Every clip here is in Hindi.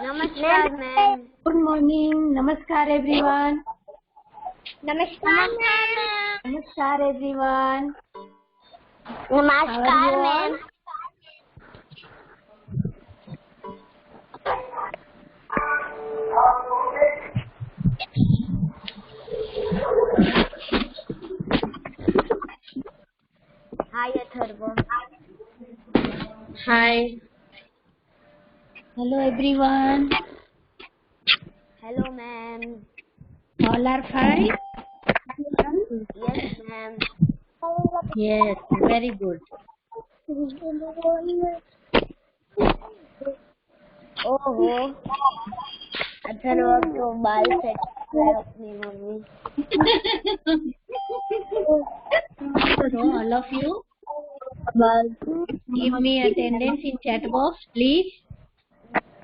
नमस्कार मैम। Good morning. नमस्कार एवरीवन। नमस्कार मैम। नमस्कार एवरीवन। नमस्कार ma'am. Hi Atharv. Hi. Hello everyone. Hello ma'am. All are fine? Yes ma'am. Yes, very good. ओहो, अथर्व तो बाल सेट कर रहा है अपनी mummy. So all of you, give me attendance in chat box, please.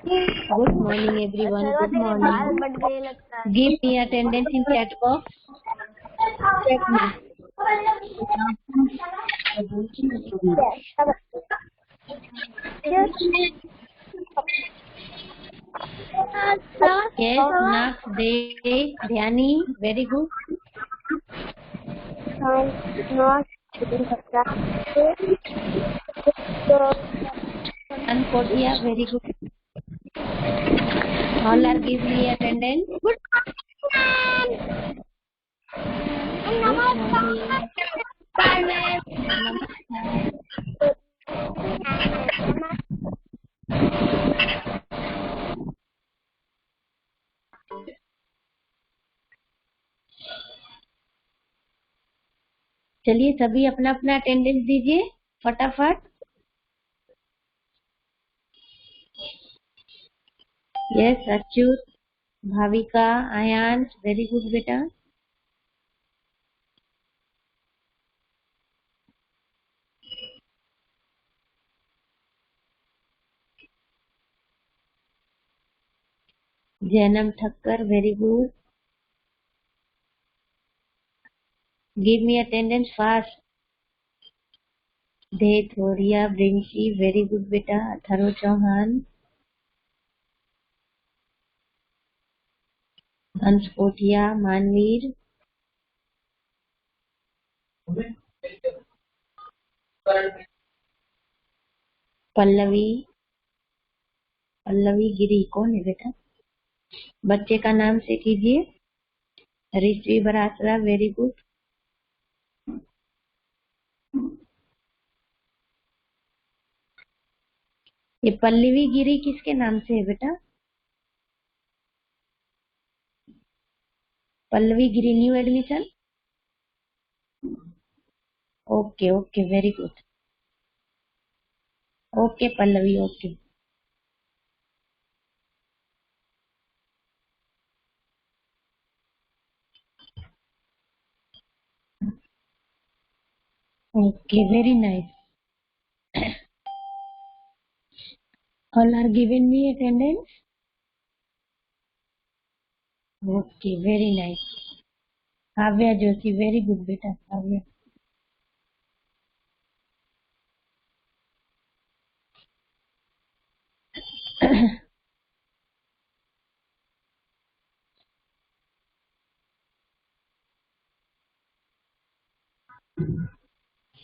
Good morning everyone. Atharva Good तेरे बाल morning. बढ़ गए लगता है। Give me attendance in chat box. Yes, Nax Day, Dhyani, very good. Ankotia, very good. All are give me attendance. Good morning. चलिए सभी अपना अपना अटेंडेंस दीजिए फटाफट। Yes, Achyut, Bhavika, Aayansh, very good बेटा। Jainam Thakkar, very good. Give me attendance fast. Dhethoria, Brinsi, very good बेटा। अथर्व चौहान, हंस कोटिया, मानवीर, पल्लवी, पल्लवी गिरी कौन है बेटा? बच्चे का नाम से कीजिए। Rishi Barasara, very good. ये पल्लवी गिरी किसके नाम से है बेटा? Pallavi Giri new admission. Okay okay, very good. Okay Pallavi, okay. Okay, very nice. All are given me attendance. Okay, very nice. Kavya Joshi, very good beta. Kavya.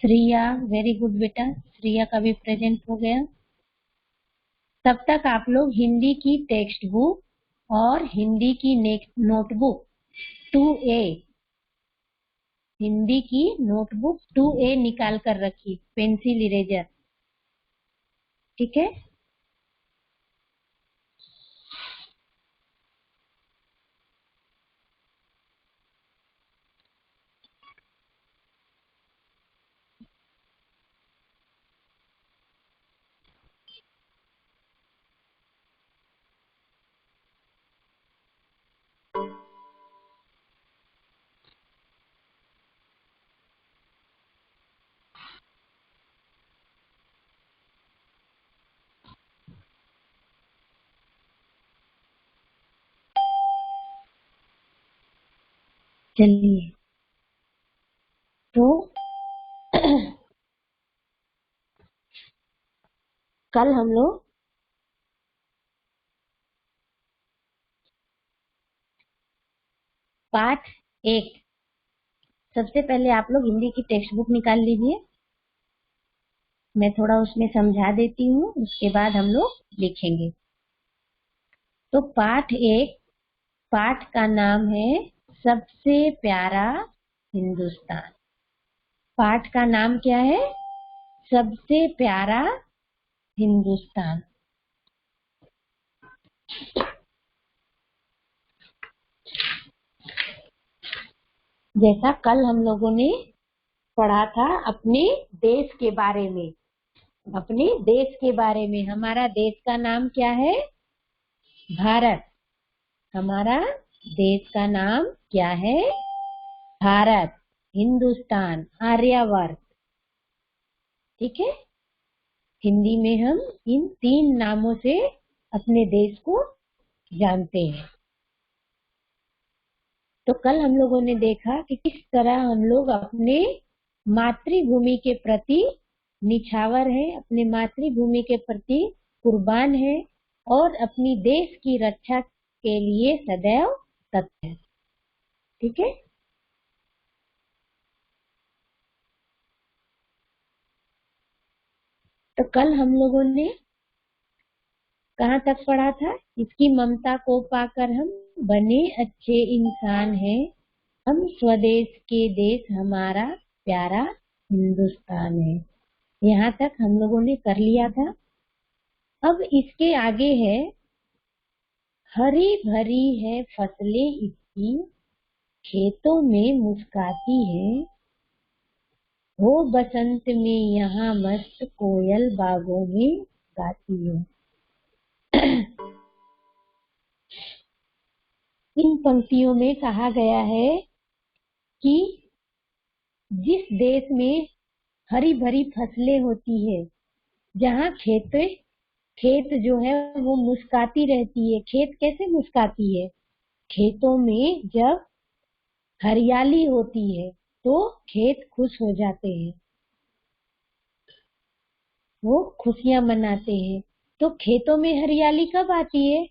Shriya, very good बेटा। श्रिया का भी प्रेजेंट हो गया। तब तक आप लोग हिंदी की टेक्स्ट बुक और हिंदी की नोटबुक 2A, हिंदी की नोटबुक 2A निकाल कर रखिए, पेंसिल इरेजर। ठीक है। चलिए तो कल हम लोग पाठ 1। सबसे पहले आप लोग हिंदी की टेक्स्ट बुक निकाल लीजिए। मैं थोड़ा उसमें समझा देती हूँ, उसके बाद हम लोग लिखेंगे। तो पाठ 1, पाठ का नाम है सबसे प्यारा हिंदुस्तान। पाठ का नाम क्या है? सबसे प्यारा हिंदुस्तान। जैसा कल हम लोगों ने पढ़ा था अपने देश के बारे में, अपने देश के बारे में। हमारा देश का नाम क्या है? भारत। हमारा देश का नाम क्या है? भारत, हिंदुस्तान, आर्यावर्त। ठीक है, हिंदी में हम इन 3 नामों से अपने देश को जानते हैं। तो कल हम लोगों ने देखा कि किस तरह हम लोग अपने मातृभूमि के प्रति निछावर हैं, अपने मातृभूमि के प्रति कुर्बान हैं और अपनी देश की रक्षा के लिए सदैव तत्पर हैं। ठीक है, तो कल हम लोगों ने कहाँ तक पढ़ा था? इसकी ममता को पाकर हम बने अच्छे इंसान हैं, हम स्वदेश के देश हमारा प्यारा हिंदुस्तान है। यहाँ तक हम लोगों ने कर लिया था। अब इसके आगे है, हरी भरी है फसलें इसकी, खेतों में मुस्काती है, वो बसंत में यहाँ मस्त कोयल बागों में गाती है। इन पंक्तियों में कहा गया है कि जिस देश में हरी भरी फसलें होती है, जहाँ खेत जो है वो मुस्काती रहती है। खेत कैसे मुस्काती है? खेतों में जब हरियाली होती है तो खेत खुश हो जाते हैं, वो खुशियां मनाते हैं। तो खेतों में हरियाली कब आती है?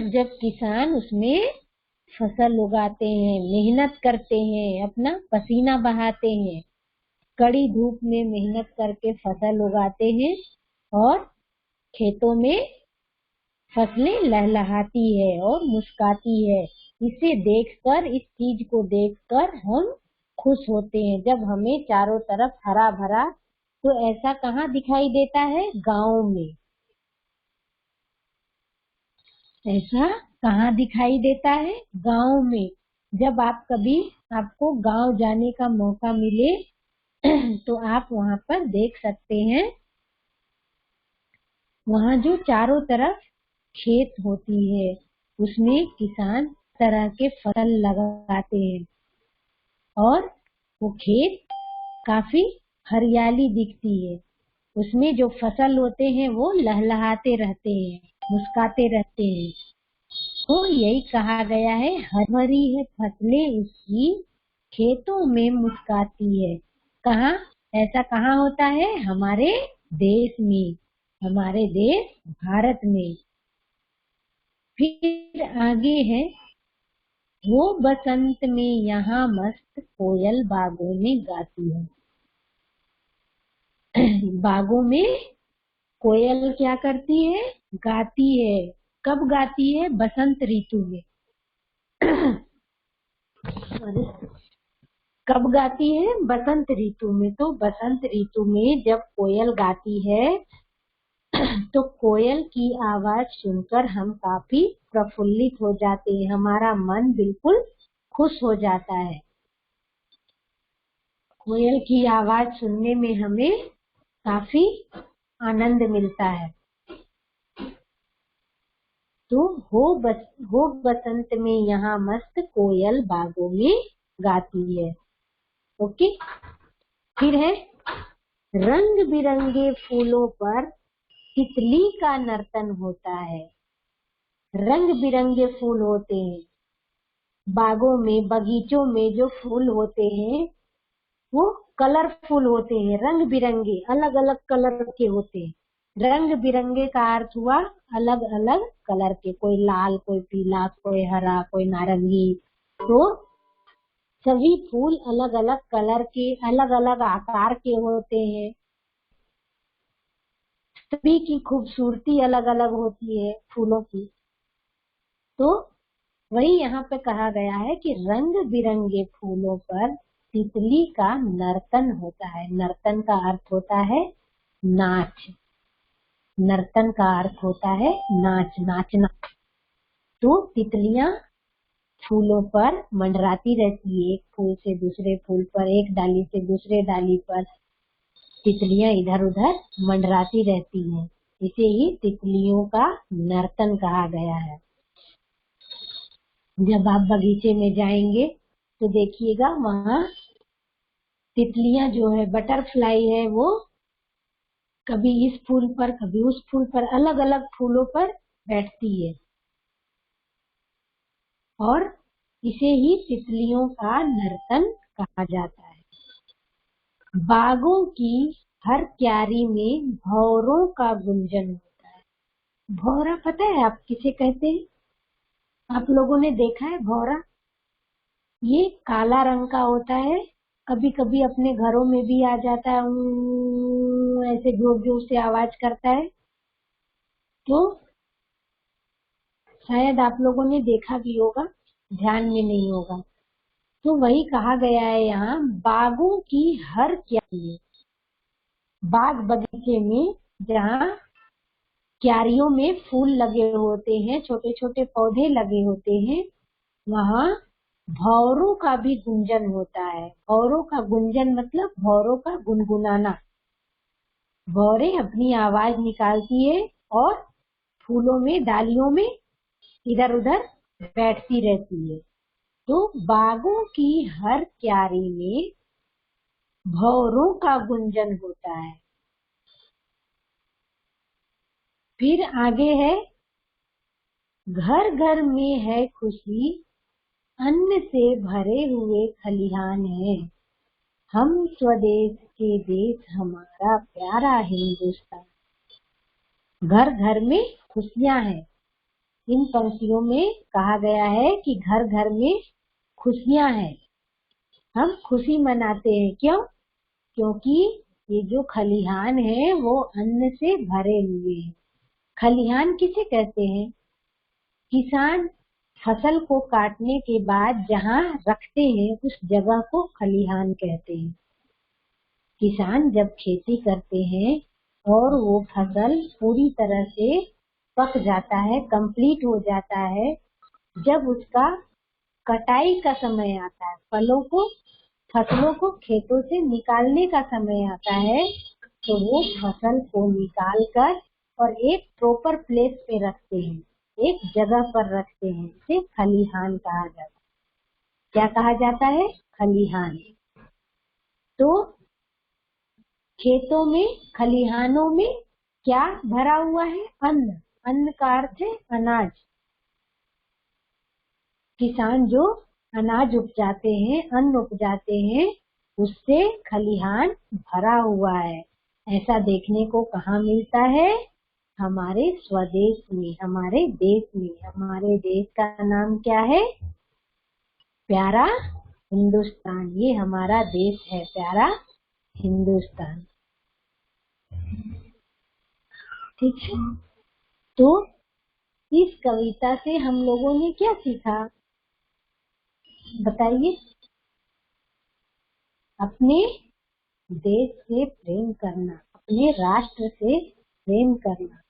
जब किसान उसमें फसल उगाते हैं, मेहनत करते हैं, अपना पसीना बहाते हैं, कड़ी धूप में मेहनत करके फसल उगाते हैं और खेतों में फसलें लहलहाती है और मुस्काती है। इसे देखकर, इस चीज को देखकर हम खुश होते हैं। जब हमें चारों तरफ हरा भरा, तो ऐसा कहाँ दिखाई देता है? गाँव में। ऐसा कहाँ दिखाई देता है? गाँव में। जब आपको गाँव जाने का मौका मिले तो आप वहाँ पर देख सकते हैं, वहाँ जो चारों तरफ खेत होती है, उसमें किसान तरह के फसल लगाते हैं और वो खेत काफी हरियाली दिखती है। उसमें जो फसल होते हैं वो लहलहाते रहते हैं, मुस्काते रहते हैं। तो यही कहा गया है, हरी है फसलें उसकी, खेतों में मुस्काती है। कहाँ? ऐसा कहाँ होता है? हमारे देश में, हमारे देश भारत में। फिर आगे है, वो बसंत में यहाँ मस्त कोयल बागों में गाती है। बागों में कोयल क्या करती है? गाती है। कब गाती है? बसंत ऋतु में। कब गाती है? बसंत ऋतु में। तो बसंत ऋतु में जब कोयल गाती है तो कोयल की आवाज सुनकर हम काफी प्रफुल्लित हो जाते हैं, हमारा मन बिल्कुल खुश हो जाता है। कोयल की आवाज सुनने में हमें काफी आनंद मिलता है। तो हो बसंत में यहाँ मस्त कोयल बागों में गाती है। ओके, फिर है, रंग बिरंगे फूलों पर तितली का नर्तन होता है। रंग बिरंगे फूल होते हैं बागों में, बगीचों में जो फूल होते हैं वो कलरफुल होते हैं, रंग बिरंगे, अलग अलग कलर के होते हैं। रंग बिरंगे का अर्थ हुआ अलग अलग कलर के, कोई लाल, कोई पीला, कोई हरा, कोई नारंगी। तो सभी फूल अलग अलग कलर के, अलग अलग आकार के होते हैं। सभी की खूबसूरती अलग अलग होती है फूलों की। तो वही यहाँ पे कहा गया है कि रंग बिरंगे फूलों पर तितली का नर्तन होता है। नर्तन का अर्थ होता है नाच। नर्तन का अर्थ होता है नाच, नाचना। तो तितलियां फूलों पर मंडराती रहती है, एक फूल से दूसरे फूल पर, एक डाली से दूसरे डाली पर तितलियां इधर उधर मंडराती रहती हैं। इसे ही तितलियों का नर्तन कहा गया है। जब आप बगीचे में जाएंगे तो देखिएगा वहाँ तितलियां जो है, बटरफ्लाई है, वो कभी इस फूल पर कभी उस फूल पर, अलग अलग फूलों पर बैठती है। और इसे ही तितलियों का नर्तन कहा जाता है। बागों की हर क्यारी में भौरों का गुंजन होता है। भौरा पता है आप किसे कहते हैं? आप लोगों ने देखा है भौरा? ये काला रंग का होता है। कभी कभी अपने घरों में भी आ जाता है, ऐसे जोर जोर से आवाज करता है। तो शायद आप लोगों ने देखा भी होगा, ध्यान में नहीं होगा। तो वही कहा गया है यहाँ, बागों की हर क्यारी, बाग बगीचे में जहाँ क्यारियों में फूल लगे होते हैं, छोटे छोटे पौधे लगे होते हैं, वहाँ भौरों का भी गुंजन होता है। भौरों का गुंजन मतलब भौरों का गुनगुनाना। भौरें अपनी आवाज निकालती है और फूलों में, डालियों में इधर उधर बैठती रहती है। तो बागों की हर क्यारी में भौरों का गुंजन होता है। फिर आगे है, घर घर में है खुशी, अन्न से भरे हुए खलिहान है। हम स्वदेश के देश हमारा प्यारा हिंदुस्तान। घर घर में खुशियां हैं। इन पंक्तियों में कहा गया है कि घर घर में खुशियां हैं। हम खुशी मनाते हैं, क्यों? क्योंकि ये जो खलिहान है वो अन्न से भरे हुए हैं। खलिहान किसे कहते हैं? किसान फसल को काटने के बाद जहाँ रखते हैं उस जगह को खलिहान कहते हैं। किसान जब खेती करते हैं और वो फसल पूरी तरह से पक जाता है, कंप्लीट हो जाता है, जब उसका कटाई का समय आता है, फसलों को खेतों से निकालने का समय आता है, तो वो फसल को निकाल कर और एक प्रॉपर प्लेस पे रखते हैं, एक जगह पर रखते हैं। इसे खलिहान कहा जाता है। क्या कहा जाता है? खलिहान। तो खेतों में, खलिहानों में क्या भरा हुआ है? अन्न। अन्न का अर्थ है अनाज। किसान जो अनाज उपजाते हैं, अन्न उपजाते हैं, उससे खलिहान भरा हुआ है। ऐसा देखने को कहाँ मिलता है? हमारे स्वदेश में, हमारे देश में। हमारे देश का नाम क्या है? प्यारा हिंदुस्तान। ये हमारा देश है, प्यारा हिंदुस्तान। ठीक है। तो इस कविता से हम लोगों ने क्या सीखा बताइए? अपने देश से प्रेम करना, अपने राष्ट्र से प्रेम करना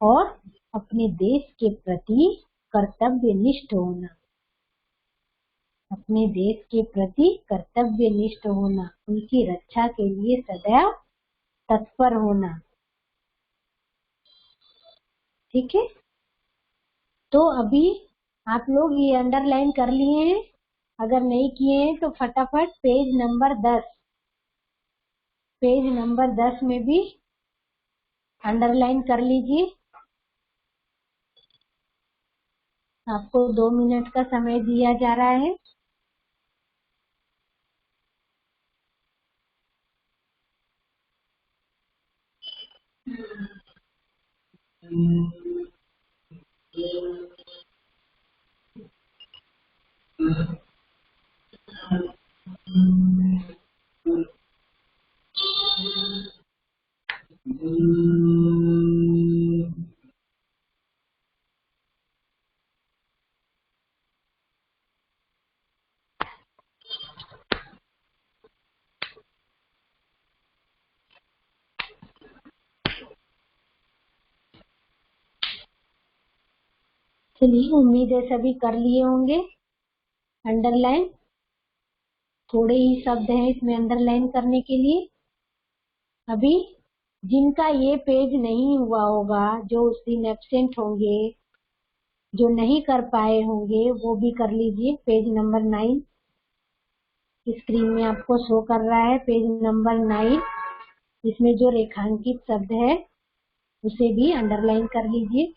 और अपने देश के प्रति कर्तव्यनिष्ठ होना। अपने देश के प्रति कर्तव्यनिष्ठ होना, उनकी रक्षा के लिए सदैव तत्पर होना। ठीक है। तो अभी आप लोग ये अंडरलाइन कर लिए हैं? अगर नहीं किए हैं तो फटाफट पेज नंबर 10 में भी अंडरलाइन कर लीजिए। आपको 2 मिनट का समय दिया जा रहा है। चलिए, उम्मीद है सभी कर लिए होंगे अंडरलाइन। थोड़े ही शब्द हैं इसमें अंडरलाइन करने के लिए। अभी जिनका ये पेज नहीं हुआ होगा, जो उस दिन एब्सेंट होंगे, जो नहीं कर पाए होंगे, वो भी कर लीजिए। पेज नंबर 9 स्क्रीन में आपको शो कर रहा है, पेज नंबर 9। इसमें जो रेखांकित शब्द है उसे भी अंडरलाइन कर लीजिए।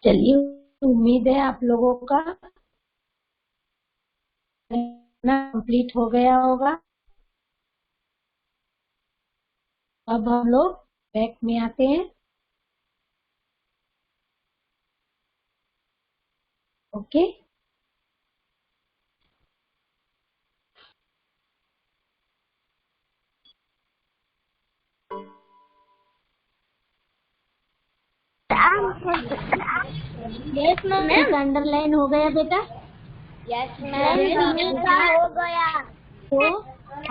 चलिए, उम्मीद है आप लोगों का कंप्लीट हो गया होगा। अब हम लोग बैक में आते हैं। Okay, yes ma'am. अंडरलाइन हो गया बेटा? यस मैम, का हो गया। तो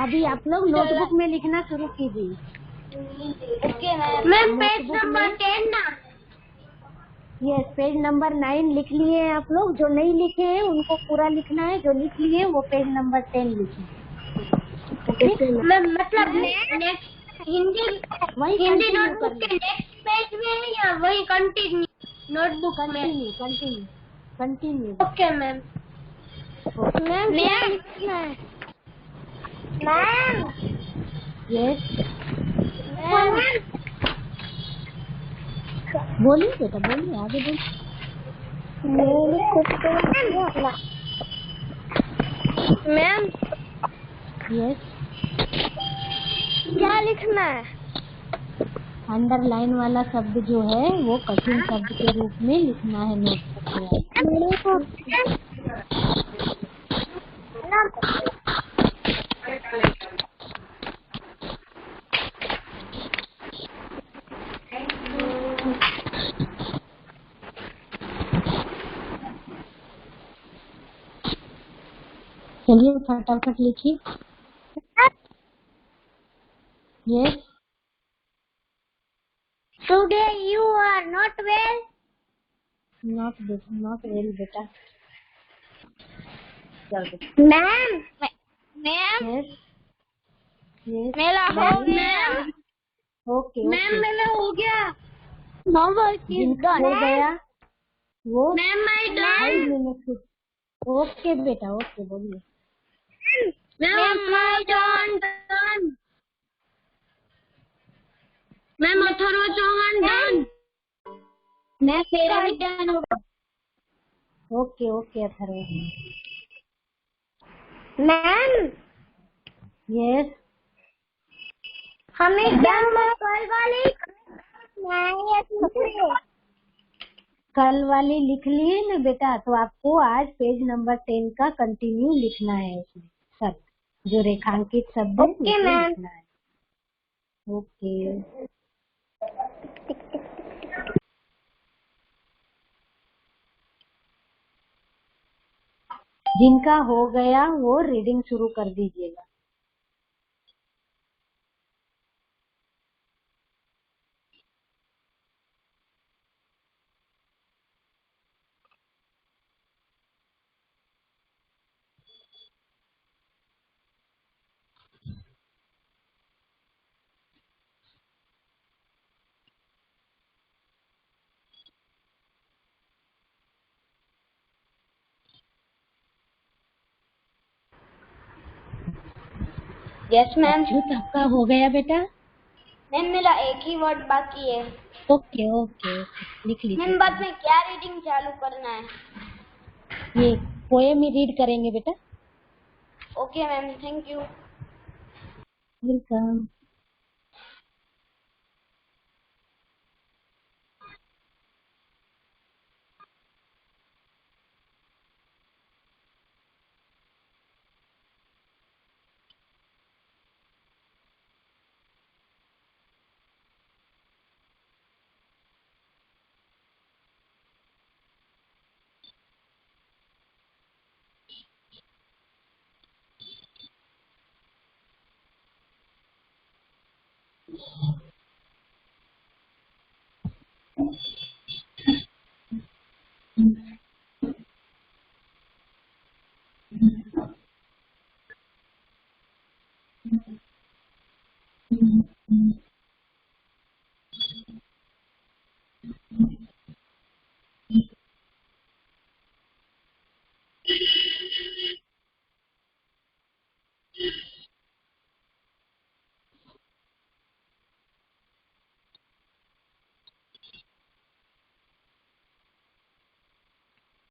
अभी आप लोग नोटबुक में लिखना शुरू कीजिए। Okay ma'am. पेज नंबर 10 ना। यस, पेज नंबर 9 लिख लिए हैं आप लोग। जो नहीं लिखे हैं उनको पूरा लिखना है, जो लिख लिए वो पेज नंबर 10 लिखें। मैम मतलब नेक्स्ट हिंदी वही हिंदी कंटिन्यू नोटबुक करना। के नेक्स्ट पेज में या वही कंटिन्यू नोटबुक में? Continue continue continue. Okay ma'am. Ma'am क्या लिखना है? मैम। Yes, ma'am. बोलिए बेटा, बोलिए, आगे बोलिए। मैम यस, क्या लिखना है? अंडरलाइन वाला शब्द जो है वो कठिन शब्द के रूप में लिखना है नोटबुक में। चलिए फटाफट लिखिए। Yes, Today you are not well. Not well बेटा। मैम। मैम यस यस, मेरा हो गया। Okay ma'am okay. मेरा हो गया। होमवर्क इज जिनका डन। हो गया वो ma'am my 5 done. Minute. Okay बेटा, ओके, बोलिए। Ma'am my done. Ma'am Atharv Chauhan done. मैं मेरा भी डन हो गया। Okay okay Atharv. Ma'am yes, हमें क्या कल वाली कल वाली लिख लिए ना बेटा, तो आपको आज पेज नंबर 10 का कंटिन्यू लिखना है। इसमें सब जो रेखांकित शब्द है ओके उसे मैम। लिखना है। ओके, जिनका हो गया वो रीडिंग शुरू कर दीजिएगा। Yes ma'am. अच्युत आपका हो गया बेटा? मैम मेरा एक ही वर्ड बाकी है। ओके ओके ओके, लिख लीजिए। मैम बाद में क्या रीडिंग चालू करना है? ये पोएम ही रीड करेंगे बेटा। Okay ma'am, thank you. Welcome.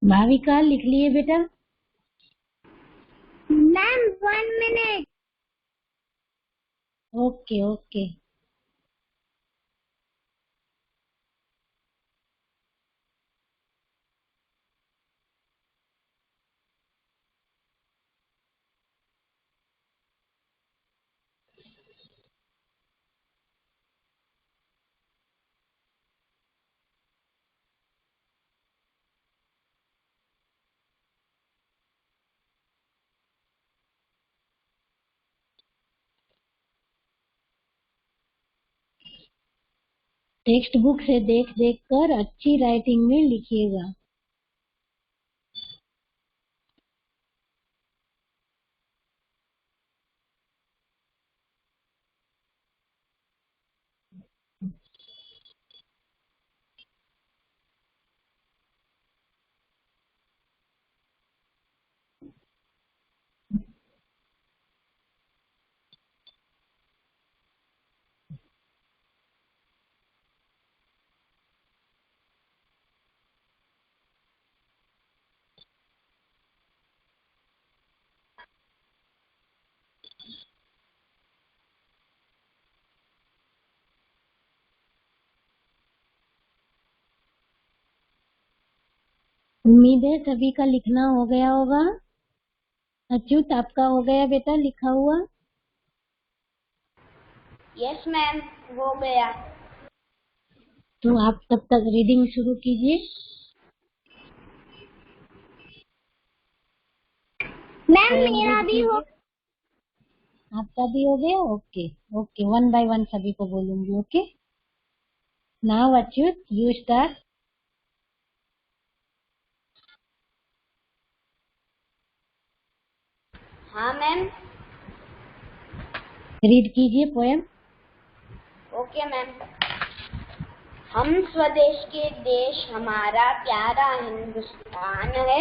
Bhavika लिख लिए बेटा? Ma'am 1 minute. Okay okay. Text book से देख देख कर अच्छी राइटिंग में लिखिएगा। उम्मीद है सभी का लिखना हो गया होगा। अच्युत आपका हो गया बेटा लिखा हुआ? यस मैम, हो गया। तो आप तब तक रीडिंग शुरू कीजिए। मैम मेरा भी हो। आपका भी हो गया? ओके ओके, 1 बाय 1 सभी को बोलूंगी। Okay, now Achyut you start. हाँ मैम। रीड कीजिए पोएम। Okay ma'am. हम स्वदेश के देश हमारा प्यारा हिंदुस्तान है।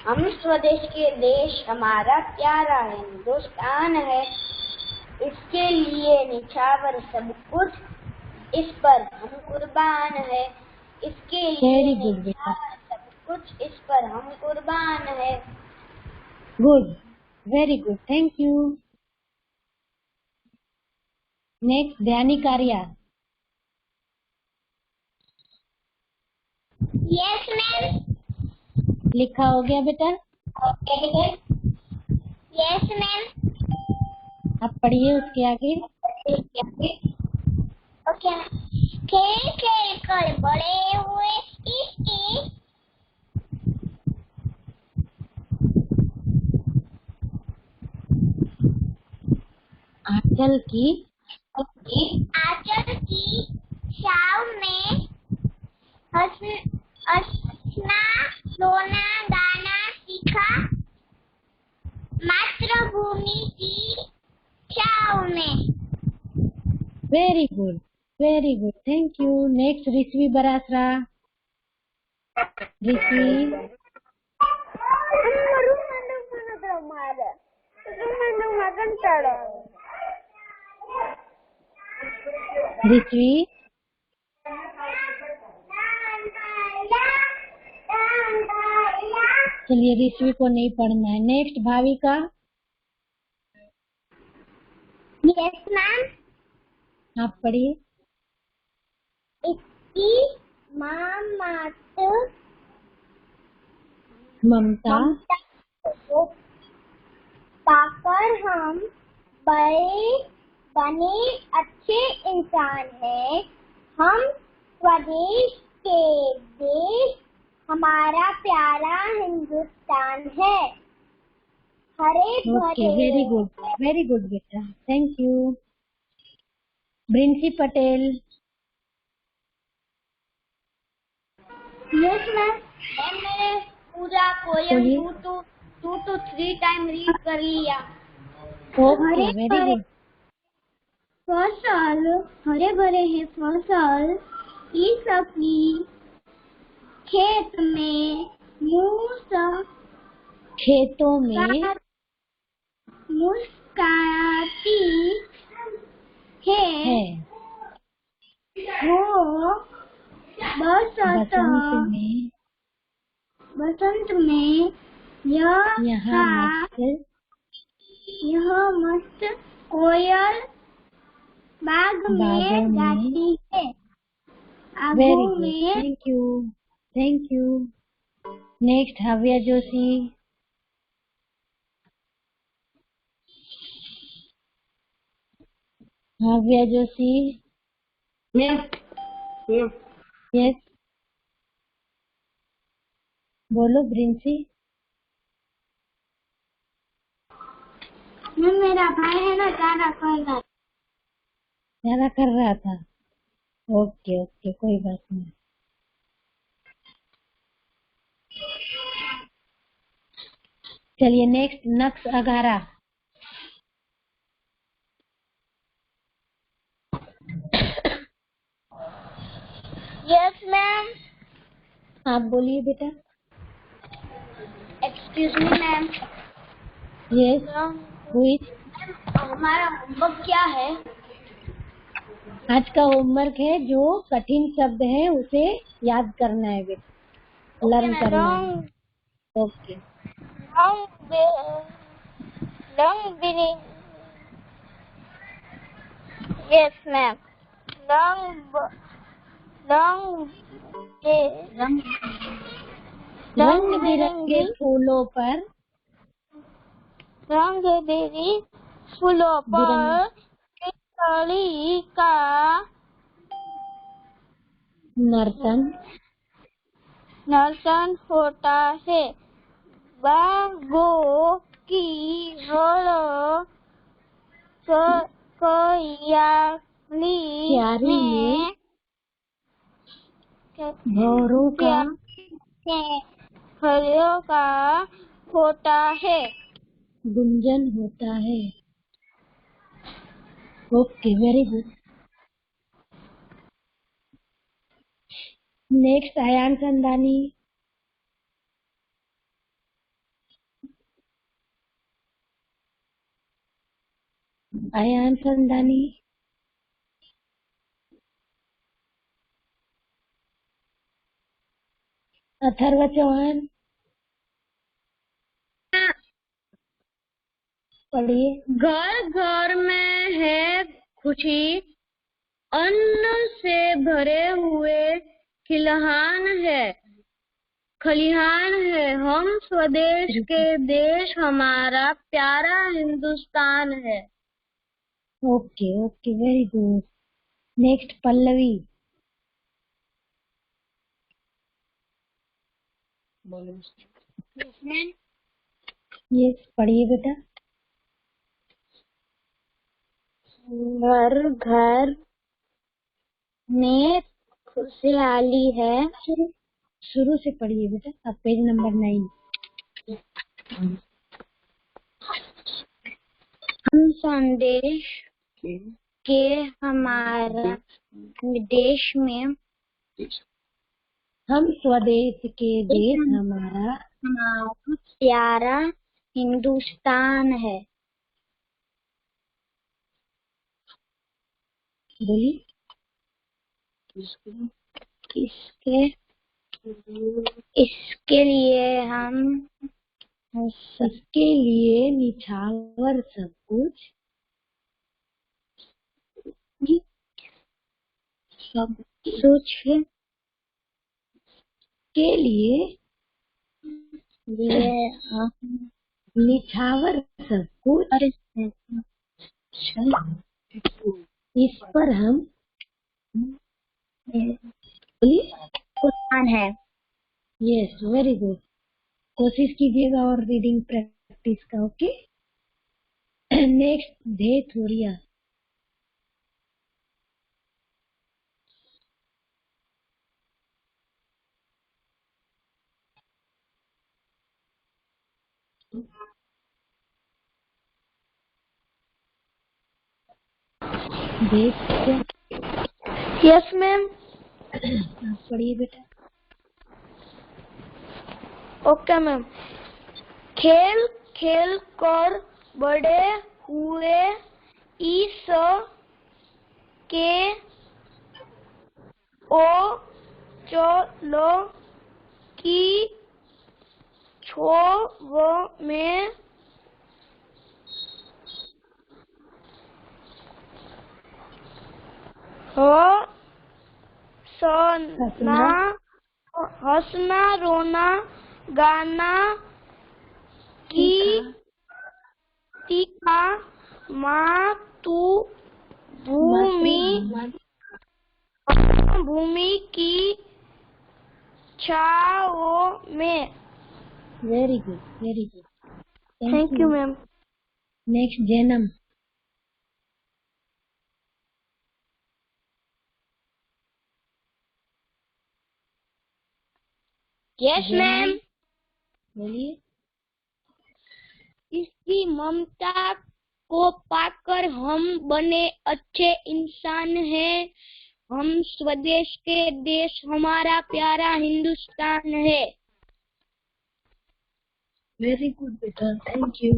हम स्वदेश के देश हमारा प्यारा हिंदुस्तान है। इसके लिए निछावर सब कुछ, इस पर हम कुर्बान है। इसके लिए वेरी गुड बेटा, निछावर सब कुछ, इस पर हम कुर्बान है। Good, very good, thank you. Next Dhyanik Arya. Yes ma'am. लिखा हो गया बेटा? ओके बेटा। Yes ma'am. आप पढ़िए उसके आगे। ओके। खेल खेल कर बड़े हुए इसकी आंचल की आंचल की छाव में हंसना रोना गाना सीखा। मातृभूमि की छाव में। Very good, very good, thank you. Next Rishi Barasara. Rishi कंटाळो. ऋत्वी, चलिए ऋत्वी को नहीं पढ़ना है। नेक्स्ट भाविका। Yes ma'am. आप पढ़िए। इसकी माँ मात ममता को पाकर हम बड़े बने अच्छे इंसान हैं। हम स्वदेश के देश हमारा प्यारा हिंदुस्तान है। हरे ओके, भरे। वेरी गुड बेटा, thank you. Brinsi Patel. Yes ma'am. मैंने पूरा बोलिए। पोयम 2 to 3 टाइम रीड कर लिया। Okay, very good. फसल हरे भरे हैं फसल की सकी खेत में खेतों में मुस्कुराती है वो बसंत में यहाँ मस्त कोयल बागों में गाती है। Very good, thank you. Next हव्या जोशी। हव्या जोशी। यस, बोलो ब्रिंसी। मेरा भाई है ना ज्यादा कर रहा था। ओके ओके, कोई बात नहीं। चलिए नेक्स्ट नक्श अगारा। Yes ma'am. आप बोलिए बेटा। Excuse me ma'am. यस, हमारा होमवर्क क्या है? आज का होमवर्क है जो कठिन शब्द है उसे याद करना है बेटा, लर्न करना है। ओके। Yes ma'am. रंग बिरंगे फूलों पर कली का नर्तन होता है। बागों की क्यारी में भौरों का होता है। गुंजन होता है। Okay, very good. Next Ayaan Chandani. Ayaan Chandani. Atharv Chauhan, पढ़िए। घर घर में है खुशी, अन्न से भरे हुए खलिहान है। हम स्वदेश के देश हमारा प्यारा हिंदुस्तान है। Okay okay, very good. Next Pallavi. Yes, पढ़िए बेटा। घर घर में खुशहाली है। शुरू से पढ़िए बेटा, अब पेज नंबर 9। हम संदेश के हमारा देश में हम स्वदेश के देश हमारा प्यारा हिंदुस्तान है। बोलिए। किसके इसके लिए हम सबके लिए निछावर सब कुछ, सब कुछ के लिए हम निछावर सब कुछ, इस पर हम कुरान है। Yes, very good. कोशिश कीजिएगा और रीडिंग प्रैक्टिस का। Okay, next Dhethuria. Yes ma'am. पढ़िए बेटा। Okay ma'am. खेल खेल कर बड़े हुए इस के ओ चलो की छो में हंसना रोना गाना की तीखा मातु भूमि की छाओ में। Very good, very good. Thank you ma'am. Next Jainam. Yes ma'am. बोलिए। इसकी ममता को पाकर हम बने अच्छे इंसान हैं। हम स्वदेश के देश हमारा प्यारा हिंदुस्तान है। वेरी गुड बेटा, thank you.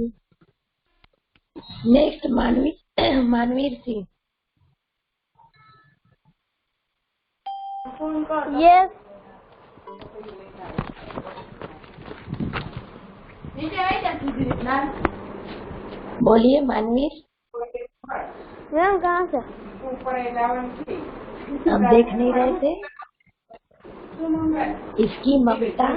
Next Manveer Singh. Yes बोलिए मानवीर। मैम। कहाँ से? आप देख नहीं रहे थे? इसकी ममता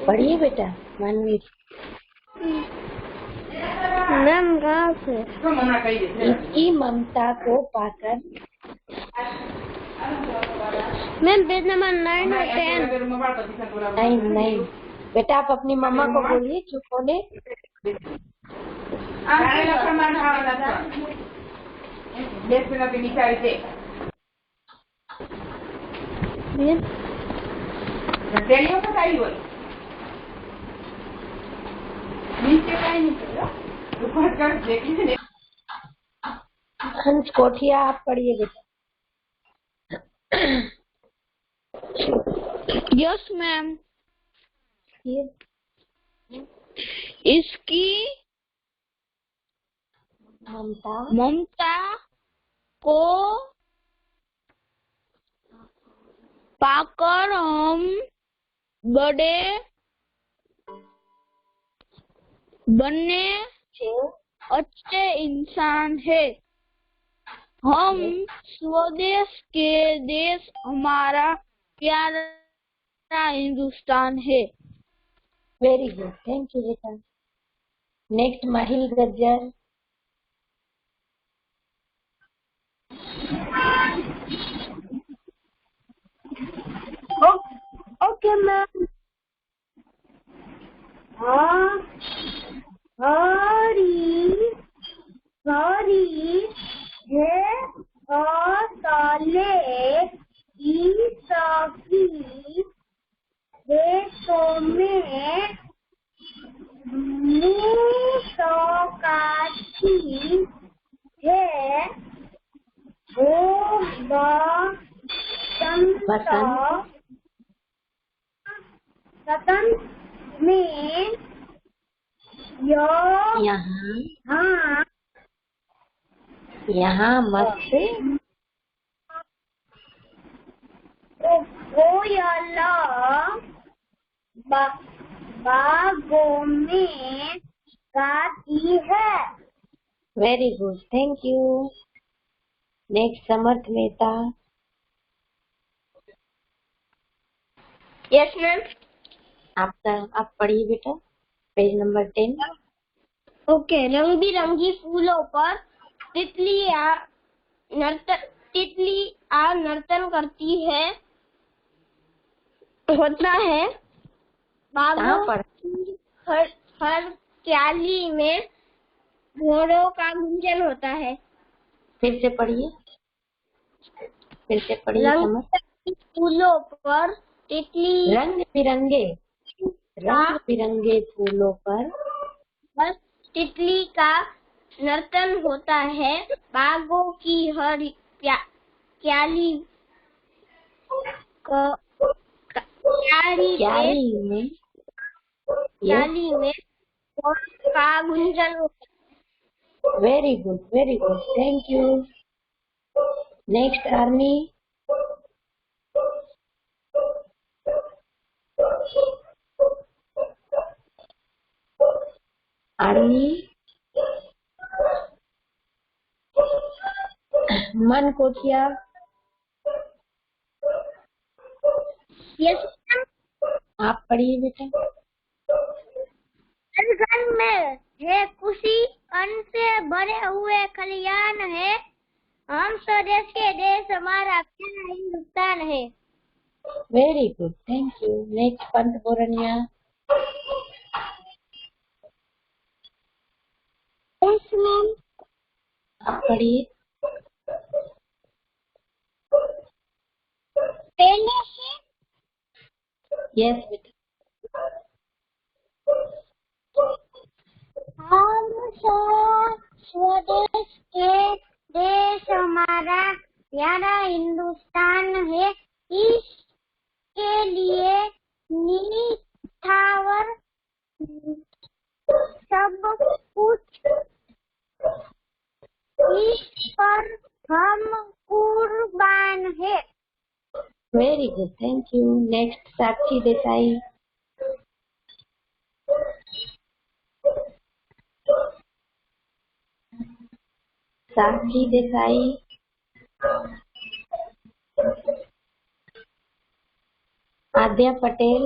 पढ़िए बेटा मानवीर। मैम कहाँ से? इसकी ममता को पाकर। मैम पेज नंबर 9 और 10। नहीं बेटा, आप अपनी मम्मा को बोलिए चुप होने। हंस कोठिया, आप पढ़िए बेटा। Yes ma'am. इसकी ममता को पाकर हम बने अच्छे इंसान है। हम स्वदेश के देश हमारा प्यारा हिंदुस्तान है। वेरी गुड, थैंक यू बेटा। Next Mahil Gajjar. Okay ma'am. हरी है साले ईसाकी देशों में मुसकाती है वो बसंत यहाँ हाँ यहाँ मस्त कोयल बागों में गाती है। Very good, thank you. Next Samarth Mehta. Yes ma'am. आप पढ़िए बेटा, पेज नंबर 10। ओके। रंग बिरंगी फूलों पर तितलियां नर्तन करती है होता है। बागों की हर क्याली में घोड़ों का गुंजन होता है। फिर से पढ़िए रंग समझ। बिरंगी फूलों पर तितली रंग बिरंगे फूलों पर बस तितली का नर्तन होता है। बागों की हर क्याली में घोड़ों का गुंजन होता है। Very good, thank you. Next army. मन कोठिया। यस। आप पढ़िए बेटा। हर घर में है खुशी, अन्न से भरे हुए खलियान है। हम स्वदेश के देश हमारा प्यारा हिंदुस्तान है। Very good, thank you. Next Pant Borania. Yes ma'am. आप पढ़िए। पहले से यस बेटा। हम स्वदेश के देश हमारा प्यारा हिंदुस्तान है। इसके लिए निछावर सब कुछ, इस पर हम कुर्बान है। Very good, thank you. Next Sakshi Desai. Aadya Patel.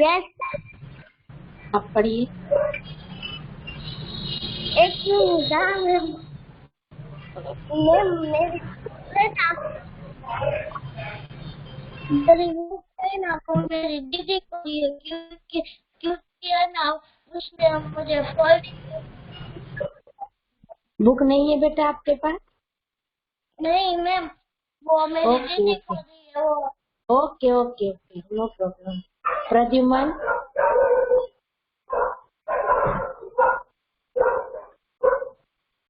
Yes. आप पढ़िए। एक मेरी ना को मेरी दीदी को ये क्योंकि है ना उसने मुझे फल। बुक नहीं है बेटा आपके पास? नहीं मैम, वो मेरी दीदी को दी है वो। Okay, no problem. Pradyuman.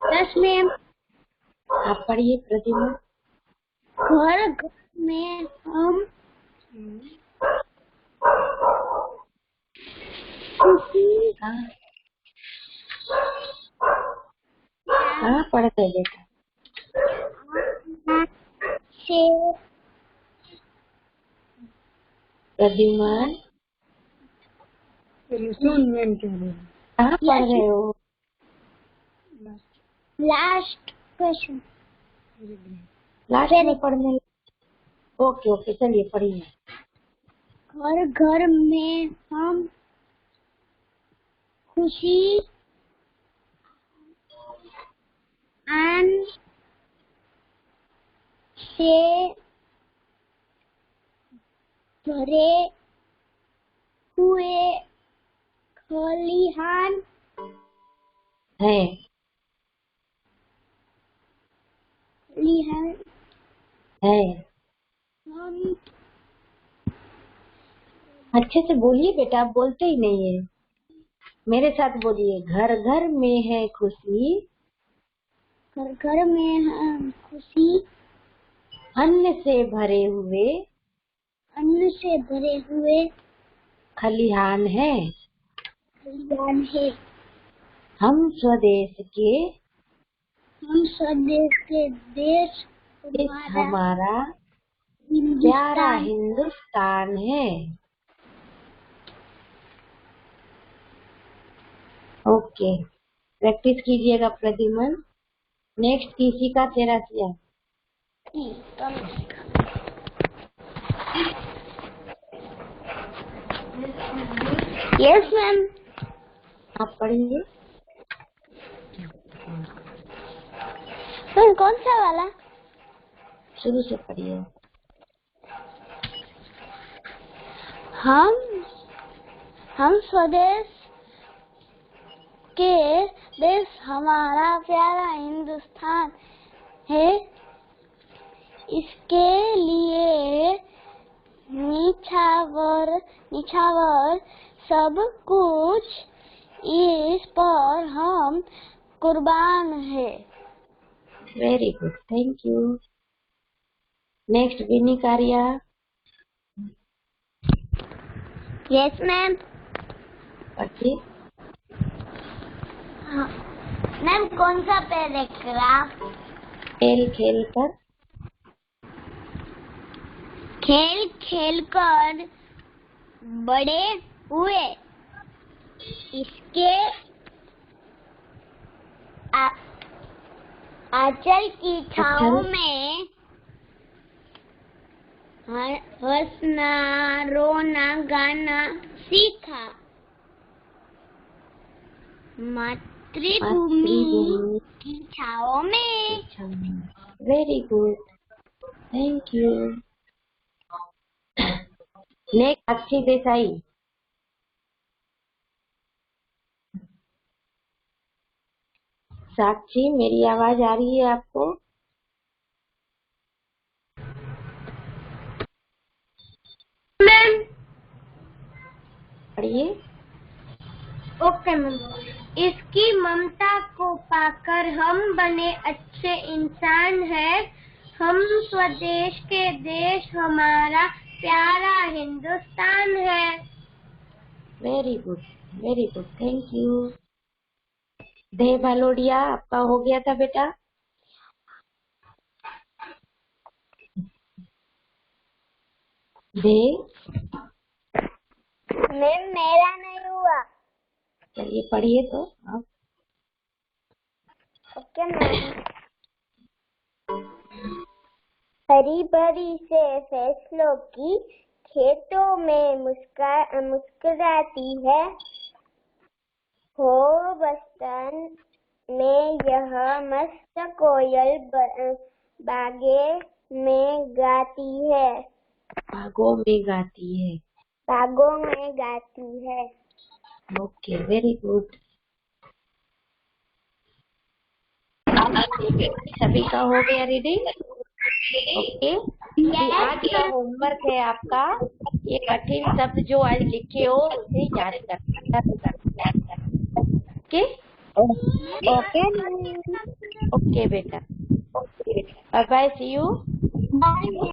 Yes ma'am. आप पढ़िए प्रद्युमन। घर में हम खुशी कहाँ पढ़ते बेटा? से प्रद्युमन कहाँ पढ़ रहे हो? Last question. लास्ट में पढ़ने। ओके, चलिए पढ़िए। घर में हम खुशी आन से भरे हुए खलिहान है। हम अच्छे से बोलिए बेटा, आप बोलते ही नहीं है। मेरे साथ बोलिए। घर घर में है खुशी, घर में हम खुशी अन्न से भरे हुए खलिहान है। कल्याण है। हम स्वदेश के देश हमारा प्यारा हिंदुस्तान है। ओके, प्रैक्टिस कीजिएगा प्रद्युमन। नेक्स्ट किसी का तेरा सिया। Yes ma'am. आप पढ़िए। कौन सा वाला? शुरू से पढ़िए। हम स्वदेश के देश हमारा प्यारा हिंदुस्तान है। इसके लिए निछावर सब कुछ इस पर हम कुर्बान है। Very good, thank you. Next Vini Kariya. Yes ma'am. पढ़िए। मैम कौन सा पैराग्राफ? खेल खेल कर बड़े हुए। इसके आंचल की छाँव में हंसना रोना गाना सीखा। मातृभूमि की छाँव में। Very good, thank you. Next Sakshi Desai. Sakshi, मेरी आवाज आ रही है आपको? मैम पढ़िए। Okay ma'am. इसकी ममता को पाकर हम बने अच्छे इंसान हैं। हम स्वदेश के देश हमारा प्यारा हिंदुस्तान है। Very good, thank you. देह भालोड़िया, आपका हो गया था बेटा? देह। मैम मेरा नहीं हुआ। चलिए पढ़िए तो आप। Okay ma'am. हरी भरी से फैसलों की खेतों में मुस्कुराती है। हो बस्तर में यह मस्त कोयल बागे में गाती है। बागों में गाती है। बागों में गाती है। Okay, very good. सभी का हो गया रीडिंग? ओके। आज का होमवर्क है आपका, ये कठिन शब्द जो आज लिखे हो उसे याद करना। ओके ओके ओके बेटा, bye bye, see you. Bye.